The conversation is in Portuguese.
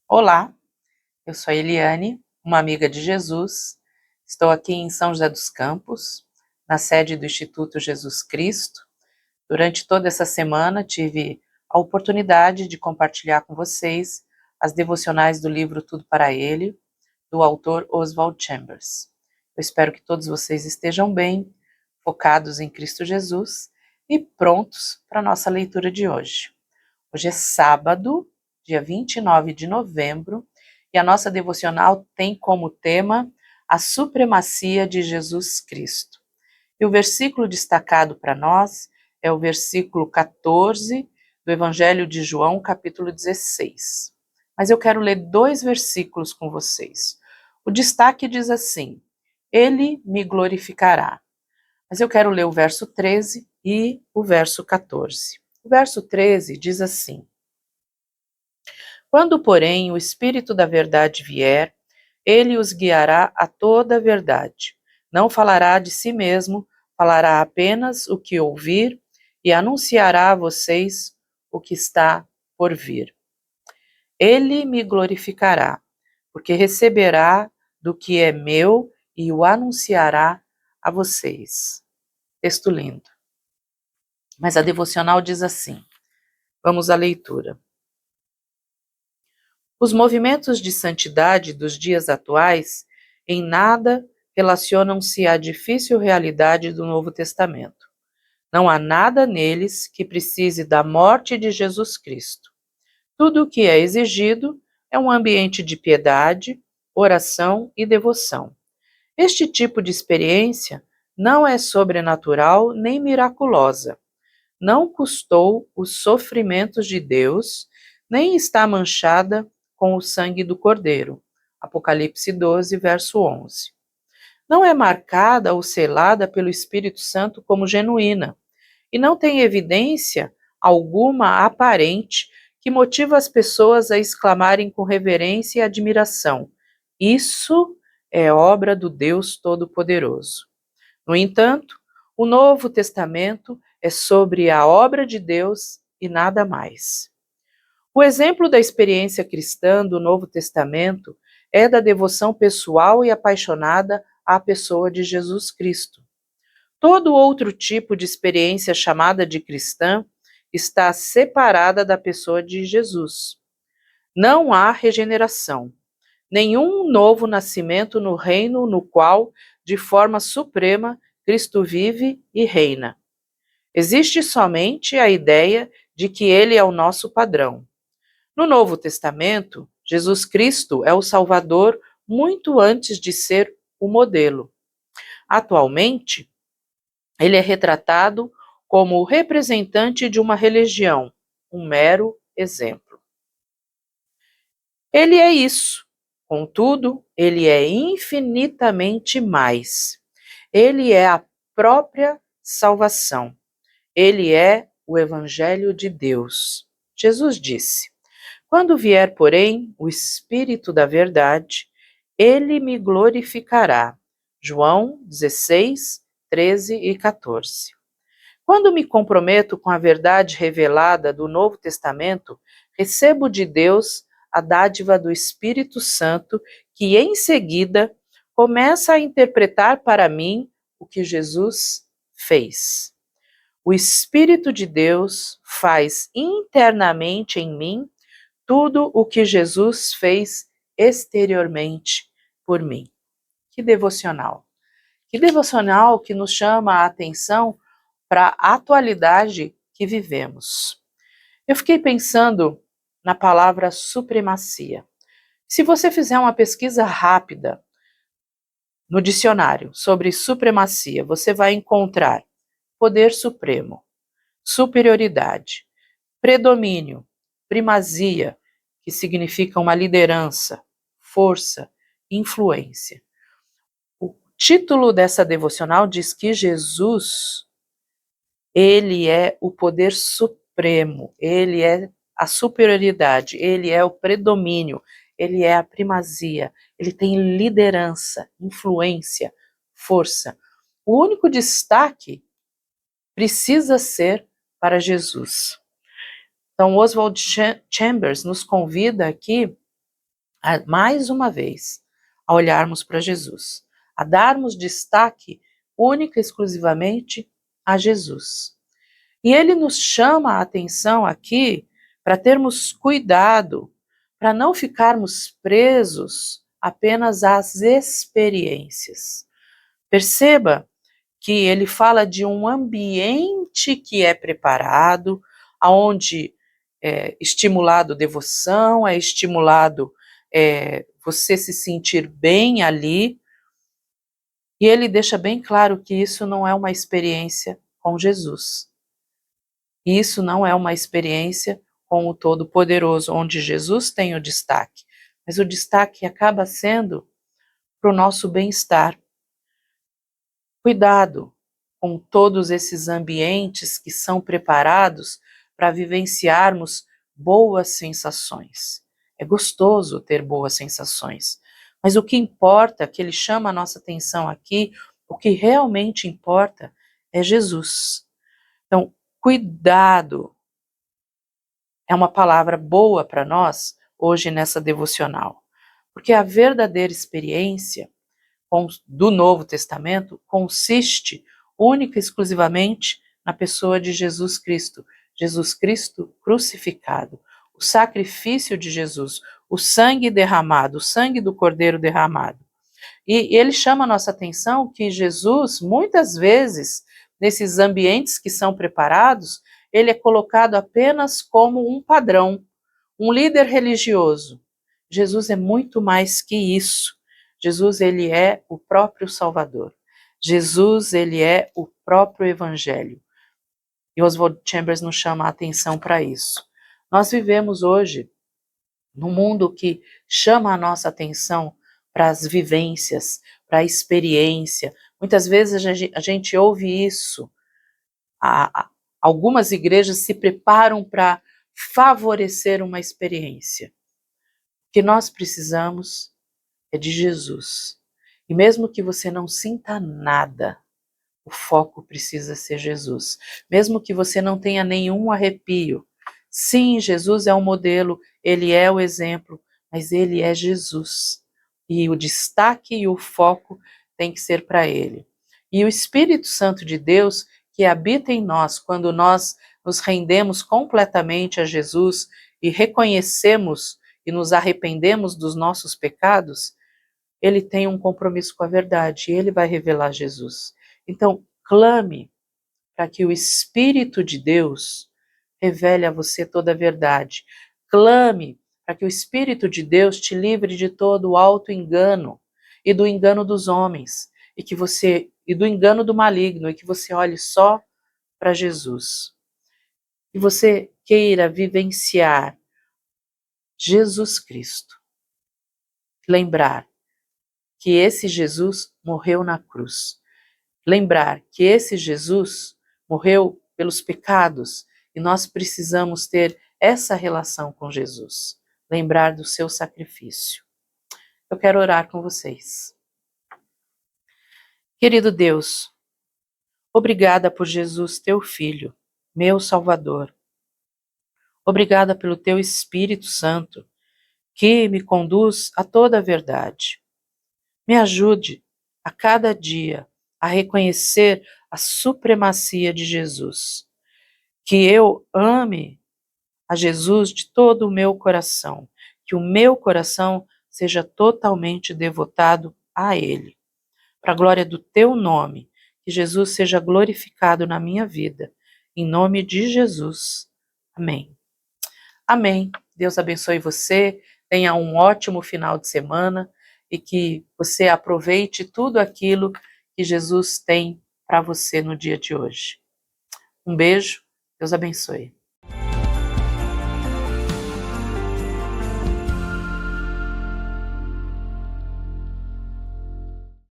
Olá, eu sou a Eliane, uma amiga de Jesus. Estou aqui em São José dos Campos, na sede do Instituto Jesus Cristo. Durante toda essa semana tive a oportunidade de compartilhar com vocês as devocionais do livro Tudo para Ele, do autor Oswald Chambers. Eu espero que todos vocês estejam bem, focados em Cristo Jesus e prontos para a nossa leitura de hoje. Hoje é sábado, dia 29 de novembro, e a nossa devocional tem como tema a supremacia de Jesus Cristo. E o versículo destacado para nós é o versículo 14 do Evangelho de João, capítulo 16. Mas eu quero ler 2 versículos com vocês. O destaque diz assim: Ele me glorificará. Mas eu quero ler o verso 13 e o verso 14. O verso 13 diz assim: Quando, porém, o Espírito da verdade vier, ele os guiará a toda a verdade. Não falará de si mesmo, falará apenas o que ouvir e anunciará a vocês o que está por vir. Ele me glorificará, porque receberá do que é meu e o anunciará a vocês. Texto lindo. Mas a devocional diz assim. Vamos à leitura. Os movimentos de santidade dos dias atuais em nada relacionam-se à difícil realidade do Novo Testamento. Não há nada neles que precise da morte de Jesus Cristo. Tudo o que é exigido é um ambiente de piedade, oração e devoção. Este tipo de experiência não é sobrenatural nem miraculosa. Não custou os sofrimentos de Deus, nem está manchada com o sangue do Cordeiro. Apocalipse 12, verso 11. Não é marcada ou selada pelo Espírito Santo como genuína, e não tem evidência alguma aparente que motiva as pessoas a exclamarem com reverência e admiração: Isso é obra do Deus Todo-Poderoso. No entanto, o Novo Testamento é sobre a obra de Deus e nada mais. O exemplo da experiência cristã do Novo Testamento é da devoção pessoal e apaixonada à pessoa de Jesus Cristo. Todo outro tipo de experiência chamada de cristã está separada da pessoa de Jesus. Não há regeneração, nenhum novo nascimento no reino no qual, de forma suprema, Cristo vive e reina. Existe somente a ideia de que ele é o nosso padrão. No Novo Testamento, Jesus Cristo é o Salvador muito antes de ser o modelo. Atualmente, ele é retratado como o representante de uma religião, um mero exemplo. Ele é isso. Contudo, ele é infinitamente mais. Ele é a própria salvação. Ele é o Evangelho de Deus. Jesus disse: Quando vier, porém, o Espírito da verdade, ele me glorificará. João 16, 13 e 14. Quando me comprometo com a verdade revelada do Novo Testamento, recebo de Deus a dádiva do Espírito Santo, que em seguida começa a interpretar para mim o que Jesus fez. O Espírito de Deus faz internamente em mim tudo o que Jesus fez exteriormente por mim. Que devocional! Que devocional que nos chama a atenção para a atualidade que vivemos. Eu fiquei pensando na palavra supremacia. Se você fizer uma pesquisa rápida no dicionário sobre supremacia, você vai encontrar poder supremo, superioridade, predomínio, primazia, que significa uma liderança, força, influência. O título dessa devocional diz que Jesus, ele é o poder supremo, ele é a superioridade, ele é o predomínio, ele é a primazia, ele tem liderança, influência, força. O único destaque precisa ser para Jesus. Então, Oswald Chambers nos convida aqui mais uma vez, a olharmos para Jesus, a darmos destaque única e exclusivamente a Jesus. E ele nos chama a atenção aqui para termos cuidado, para não ficarmos presos apenas às experiências. Perceba que ele fala de um ambiente que é preparado, aonde é estimulado devoção, é estimulado você se sentir bem ali, e ele deixa bem claro que isso não é uma experiência com Jesus. Isso não é uma experiência com o Todo-Poderoso, onde Jesus tem o destaque, mas o destaque acaba sendo para o nosso bem-estar. Cuidado com todos esses ambientes que são preparados para vivenciarmos boas sensações. É gostoso ter boas sensações, mas o que importa, que ele chama a nossa atenção aqui, o que realmente importa é Jesus. Então, cuidado é uma palavra boa para nós hoje nessa devocional, porque a verdadeira experiência do Novo Testamento consiste única e exclusivamente na pessoa de Jesus Cristo crucificado, o sacrifício de Jesus, o sangue derramado, o sangue do Cordeiro derramado. E ele chama a nossa atenção que Jesus, muitas vezes, nesses ambientes que são preparados, ele é colocado apenas como um padrão, um líder religioso. Jesus é muito mais que isso. Jesus, ele é o próprio Salvador. Jesus, ele é o próprio Evangelho. E Oswald Chambers nos chama a atenção para isso. Nós vivemos hoje num mundo que chama a nossa atenção para as vivências, para a experiência. Muitas vezes a gente ouve isso. Algumas igrejas se preparam para favorecer uma experiência. O que nós precisamos é de Jesus. E mesmo que você não sinta nada, o foco precisa ser Jesus. Mesmo que você não tenha nenhum arrepio, sim, Jesus é o modelo, ele é o exemplo, mas ele é Jesus. E o destaque e o foco tem que ser para ele. E o Espírito Santo de Deus, que habita em nós, quando nós nos rendemos completamente a Jesus e reconhecemos e nos arrependemos dos nossos pecados, ele tem um compromisso com a verdade e ele vai revelar Jesus. Então, clame para que o Espírito de Deus revele a você toda a verdade. Clame para que o Espírito de Deus te livre de todo o auto-engano e do engano dos homens, e do engano do maligno, e que você olhe só para Jesus. E você queira vivenciar Jesus Cristo. Lembrar que esse Jesus morreu na cruz. Lembrar que esse Jesus morreu pelos pecados e nós precisamos ter essa relação com Jesus. Lembrar do seu sacrifício. Eu quero orar com vocês. Querido Deus, obrigada por Jesus, teu Filho, meu Salvador. Obrigada pelo teu Espírito Santo, que me conduz a toda a verdade. Me ajude a cada dia a reconhecer a supremacia de Jesus. Que eu ame a Jesus de todo o meu coração. Que o meu coração seja totalmente devotado a Ele. Para a glória do teu nome, que Jesus seja glorificado na minha vida. Em nome de Jesus. Amém. Amém. Deus abençoe você. Tenha um ótimo final de semana e que você aproveite tudo aquilo que Jesus tem para você no dia de hoje. Um beijo, Deus abençoe.